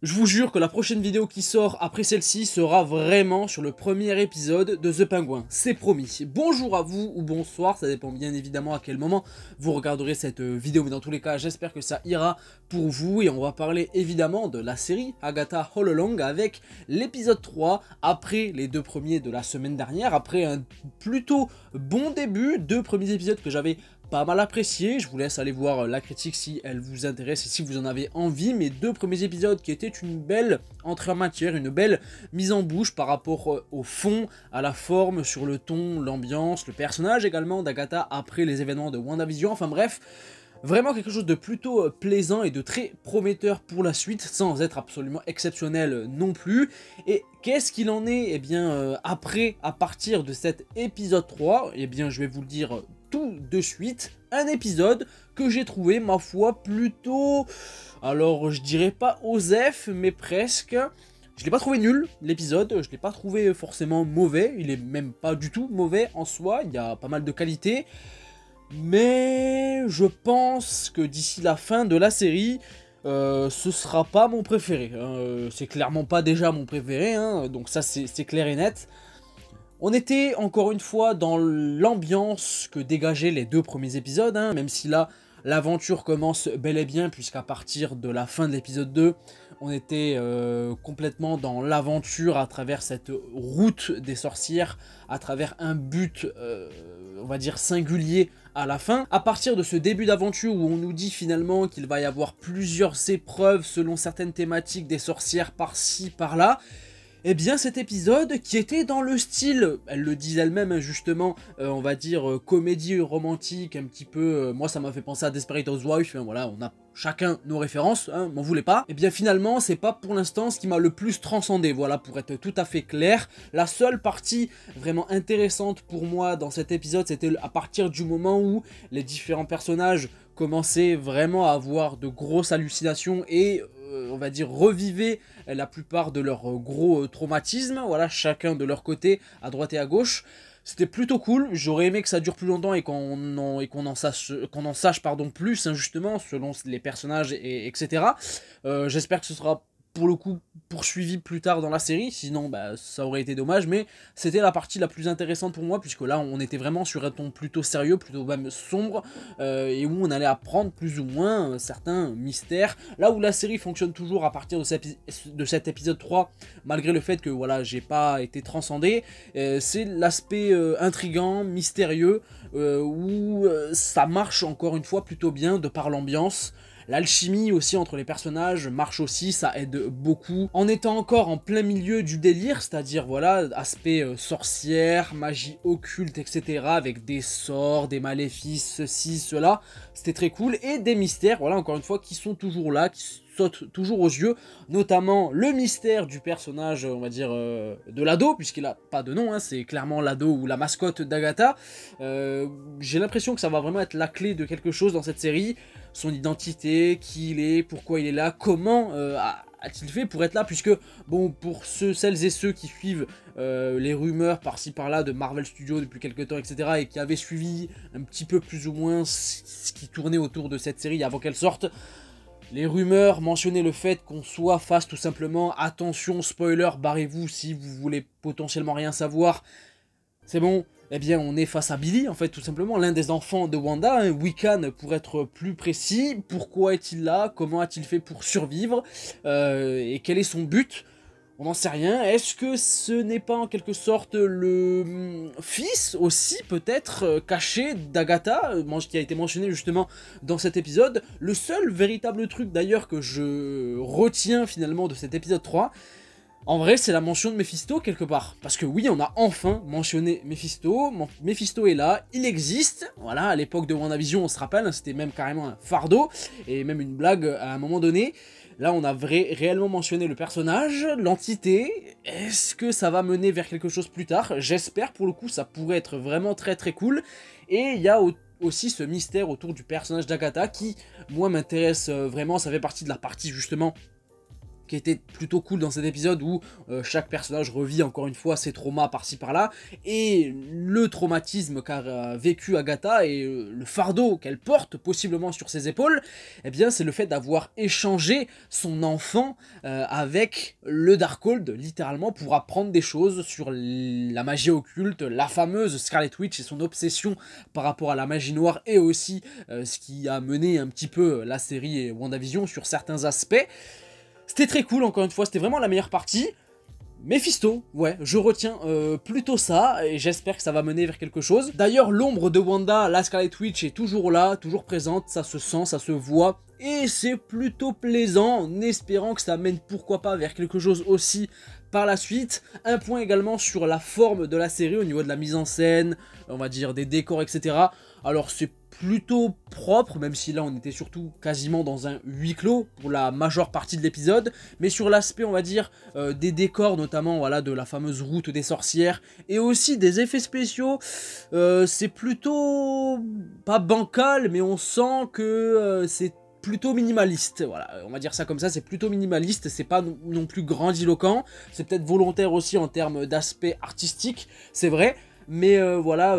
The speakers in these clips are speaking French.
Je vous jure que la prochaine vidéo qui sort après celle-ci sera vraiment sur le premier épisode de The Penguin, c'est promis. Bonjour à vous ou bonsoir, ça dépend bien évidemment à quel moment vous regarderez cette vidéo, mais dans tous les cas j'espère que ça ira pour vous et on va parler évidemment de la série Agatha All Along avec l'épisode 3 après les deux premiers de la semaine dernière, après un plutôt bon début, deux premiers épisodes que j'avais pas mal apprécié. Je vous laisse aller voir la critique si elle vous intéresse et si vous en avez envie. Mes deux premiers épisodes qui étaient une belle entrée en matière, une belle mise en bouche par rapport au fond, à la forme, sur le ton, l'ambiance, le personnage également d'Agatha après les événements de WandaVision. Enfin bref, vraiment quelque chose de plutôt plaisant et de très prometteur pour la suite, sans être absolument exceptionnel non plus. Et qu'est-ce qu'il en est après, à partir de cet épisode 3? Eh bien, je vais vous le dire tout de suite. Un épisode que j'ai trouvé, ma foi, plutôt... Alors, je dirais pas osef, mais presque... Je l'ai pas trouvé nul, l'épisode, je l'ai pas trouvé forcément mauvais, il est même pas du tout mauvais en soi, il y a pas mal de qualités. Mais je pense que d'ici la fin de la série, ce sera pas mon préféré. C'est clairement pas déjà mon préféré, hein, donc ça c'est clair et net. On était encore une fois dans l'ambiance que dégageaient les deux premiers épisodes, hein, même si là l'aventure commence bel et bien, puisqu'à partir de la fin de l'épisode 2, on était complètement dans l'aventure à travers cette route des sorcières, à travers un but, on va dire, singulier à la fin. À partir de ce début d'aventure où on nous dit finalement qu'il va y avoir plusieurs épreuves selon certaines thématiques des sorcières par-ci, par-là, eh bien cet épisode qui était dans le style, elle le dit elle-même justement, on va dire comédie romantique un petit peu, moi ça m'a fait penser à Desperate Housewives, hein, voilà, on a chacun nos références, hein, m'en voulez pas. Et bien finalement c'est pas pour l'instant ce qui m'a le plus transcendé, voilà, pour être tout à fait clair. La seule partie vraiment intéressante pour moi dans cet épisode, c'était à partir du moment où les différents personnages commençaient vraiment à avoir de grosses hallucinations et on va dire revivaient la plupart de leurs gros traumatismes, voilà, chacun de leur côté, à droite et à gauche. C'était plutôt cool, j'aurais aimé que ça dure plus longtemps et qu'on en sache pardon, plus, hein, justement, selon les personnages, etc. J'espère que ce sera pour le coup poursuivi plus tard dans la série, sinon bah, ça aurait été dommage, mais c'était la partie la plus intéressante pour moi, puisque là on était vraiment sur un ton plutôt sérieux, plutôt même sombre, et où on allait apprendre plus ou moins certains mystères, là où la série fonctionne toujours à partir de cet épisode 3, malgré le fait que voilà, j'ai pas été transcendé, c'est l'aspect intriguant, mystérieux, où ça marche encore une fois plutôt bien de par l'ambiance. L'alchimie aussi entre les personnages marche aussi, ça aide beaucoup. En étant encore en plein milieu du délire, c'est-à-dire voilà, aspect sorcière, magie occulte, etc. avec des sorts, des maléfices, ceci, cela, c'était très cool. Et des mystères, voilà, encore une fois, qui sont toujours là, qui saute toujours aux yeux, notamment le mystère du personnage, on va dire, de l'ado, puisqu'il a pas de nom, hein, c'est clairement l'ado ou la mascotte d'Agatha. J'ai l'impression que ça va vraiment être la clé de quelque chose dans cette série, son identité, qui il est, pourquoi il est là, comment a-t-il fait pour être là, puisque, bon, pour celles et ceux qui suivent les rumeurs par-ci par-là de Marvel Studios depuis quelques temps, etc., et qui avaient suivi un petit peu plus ou moins ce qui tournait autour de cette série avant qu'elle sorte, les rumeurs mentionnaient le fait qu'on soit face tout simplement, attention spoiler, barrez-vous si vous voulez potentiellement rien savoir, c'est bon, eh bien on est face à Billy en fait tout simplement, l'un des enfants de Wanda, hein, Wiccan pour être plus précis. Pourquoi est-il là? Comment a-t-il fait pour survivre? Et quel est son but? On n'en sait rien. Est-ce que ce n'est pas en quelque sorte le fils aussi peut-être caché d'Agatha, qui a été mentionné justement dans cet épisode? Le seul véritable truc d'ailleurs que je retiens finalement de cet épisode 3, en vrai, c'est la mention de Mephisto quelque part. Parce que oui, on a enfin mentionné Mephisto. Mephisto est là, il existe. Voilà, à l'époque de WandaVision, on se rappelle, hein, c'était même carrément un fardeau. Et même une blague à un moment donné. Là, on a réellement mentionné le personnage, l'entité. Est-ce que ça va mener vers quelque chose plus tard? J'espère, pour le coup, ça pourrait être vraiment très très cool. Et il y a aussi ce mystère autour du personnage d'Agatha qui, moi, m'intéresse vraiment. Ça fait partie de la partie, justement, qui était plutôt cool dans cet épisode où chaque personnage revit encore une fois ses traumas par-ci par-là, et le traumatisme qu'a vécu Agatha et le fardeau qu'elle porte possiblement sur ses épaules, eh bien c'est le fait d'avoir échangé son enfant avec le Darkhold, littéralement, pour apprendre des choses sur la magie occulte, la fameuse Scarlet Witch et son obsession par rapport à la magie noire, et aussi ce qui a mené un petit peu la série et WandaVision sur certains aspects. C'était très cool, encore une fois, c'était vraiment la meilleure partie. Mephisto, ouais, je retiens plutôt ça, et j'espère que ça va mener vers quelque chose. D'ailleurs, l'ombre de Wanda, la Scarlet Witch, est toujours là, toujours présente, ça se sent, ça se voit, et c'est plutôt plaisant, en espérant que ça mène pourquoi pas vers quelque chose aussi par la suite. Un point également sur la forme de la série, au niveau de la mise en scène, on va dire des décors, etc. Alors c'est plutôt propre, même si là on était surtout quasiment dans un huis clos pour la majeure partie de l'épisode, mais sur l'aspect, on va dire, des décors, notamment voilà, de la fameuse route des sorcières, et aussi des effets spéciaux, c'est plutôt pas bancal, mais on sent que c'est plutôt minimaliste, voilà, on va dire ça comme ça, c'est plutôt minimaliste, c'est pas non plus grandiloquent, c'est peut-être volontaire aussi en termes d'aspect artistique, c'est vrai. Mais voilà,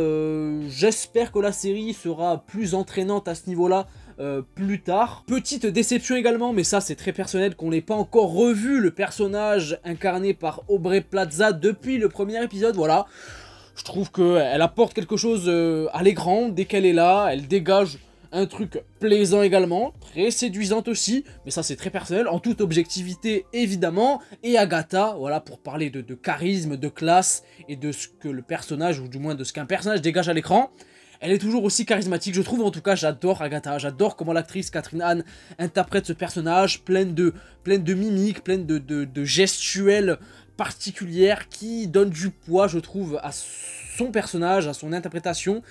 j'espère que la série sera plus entraînante à ce niveau-là plus tard. Petite déception également, mais ça c'est très personnel, qu'on n'ait pas encore revu le personnage incarné par Aubrey Plaza depuis le premier épisode, voilà. Je trouve qu'elle apporte quelque chose à l'écran, dès qu'elle est là, elle dégage un truc plaisant également, très séduisante aussi, mais ça c'est très personnel, en toute objectivité évidemment. Et Agatha, voilà, pour parler de charisme, de classe, et de ce que le personnage, ou du moins de ce qu'un personnage dégage à l'écran, elle est toujours aussi charismatique, je trouve. En tout cas, j'adore Agatha, j'adore comment l'actrice Catherine Hahn interprète ce personnage, pleine de mimiques, pleine de gestuelles particulières, qui donnent du poids, je trouve, à son personnage, à son interprétation.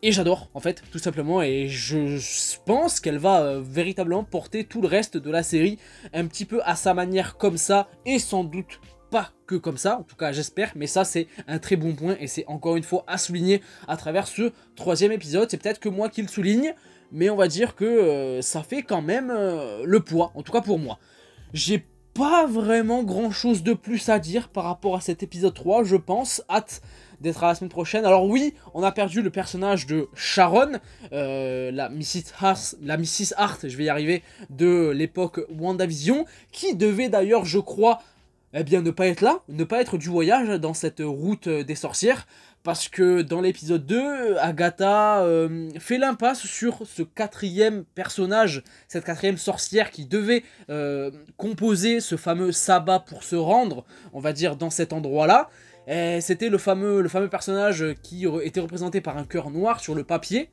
Et j'adore, en fait, tout simplement, et je pense qu'elle va véritablement porter tout le reste de la série un petit peu à sa manière, comme ça, et sans doute pas que comme ça, en tout cas j'espère, mais ça c'est un très bon point, et c'est encore une fois à souligner à travers ce troisième épisode. C'est peut-être que moi qui le souligne, mais on va dire que ça fait quand même le poids, en tout cas pour moi. J'ai pas vraiment grand chose de plus à dire par rapport à cet épisode 3, je pense. Hâte d'être à la semaine prochaine. Alors oui, on a perdu le personnage de Sharon, la Mrs. Hart, je vais y arriver, de l'époque WandaVision, qui devait d'ailleurs, je crois, eh bien ne pas être là, ne pas être du voyage dans cette route des sorcières, parce que dans l'épisode 2, Agatha fait l'impasse sur ce quatrième personnage, cette quatrième sorcière qui devait composer ce fameux sabbat pour se rendre, on va dire, dans cet endroit-là. C'était le fameux personnage qui était représenté par un cœur noir sur le papier.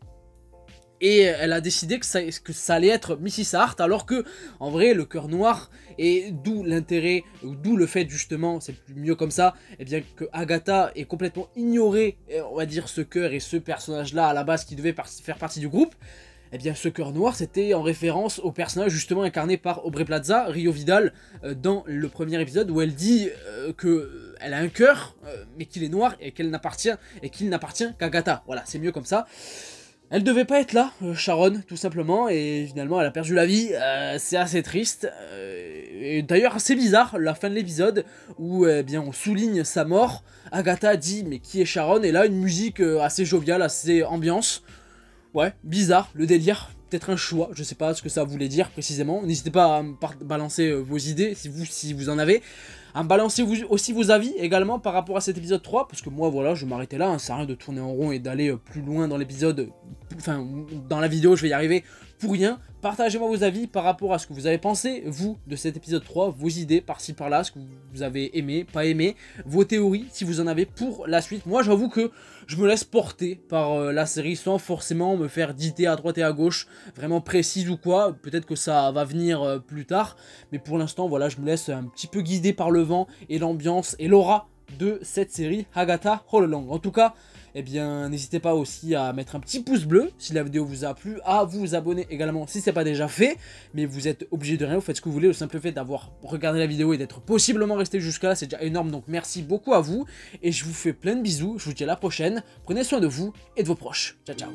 Et elle a décidé que ça allait être Mrs. Hart, alors que, en vrai, le cœur noir, et d'où l'intérêt, d'où le fait justement, c'est mieux comme ça, et bien que Agatha ait complètement ignoré, on va dire, ce cœur et ce personnage-là à la base qui devait faire partie du groupe. Eh bien ce cœur noir c'était en référence au personnage justement incarné par Aubrey Plaza, Rio Vidal, dans le premier épisode, où elle dit qu'elle a un cœur, mais qu'il est noir et qu'il n'appartient qu'Agatha. Voilà, c'est mieux comme ça. Elle devait pas être là, Sharon, tout simplement, et finalement elle a perdu la vie, c'est assez triste, et d'ailleurs assez bizarre, la fin de l'épisode, où eh bien, on souligne sa mort. Agatha dit mais qui est Sharon, et là une musique assez joviale, assez ambiance. Ouais, bizarre, le délire, peut-être un choix, je sais pas ce que ça voulait dire précisément. N'hésitez pas à me balancer vos idées, si vous en avez. À me balancer aussi vos avis également par rapport à cet épisode 3, parce que moi voilà, je vais m'arrêter là, hein, ça sert à rien de tourner en rond et d'aller plus loin dans l'épisode, enfin dans la vidéo je vais y arriver pour rien. Partagez-moi vos avis par rapport à ce que vous avez pensé, vous, de cet épisode 3, vos idées par-ci par-là, ce que vous avez aimé, pas aimé, vos théories, si vous en avez pour la suite. Moi, j'avoue que je me laisse porter par la série sans forcément me faire d'idées à droite et à gauche, vraiment précises ou quoi. Peut-être que ça va venir plus tard, mais pour l'instant, voilà, je me laisse un petit peu guider par le vent et l'ambiance et l'aura de cette série Agatha All Along. En tout cas, eh bien, n'hésitez pas aussi à mettre un petit pouce bleu si la vidéo vous a plu, à vous abonner également si ce n'est pas déjà fait, mais vous êtes obligé de rien, vous faites ce que vous voulez, le simple fait d'avoir regardé la vidéo et d'être possiblement resté jusqu'à là, c'est déjà énorme, donc merci beaucoup à vous, et je vous fais plein de bisous, je vous dis à la prochaine, prenez soin de vous et de vos proches, ciao ciao.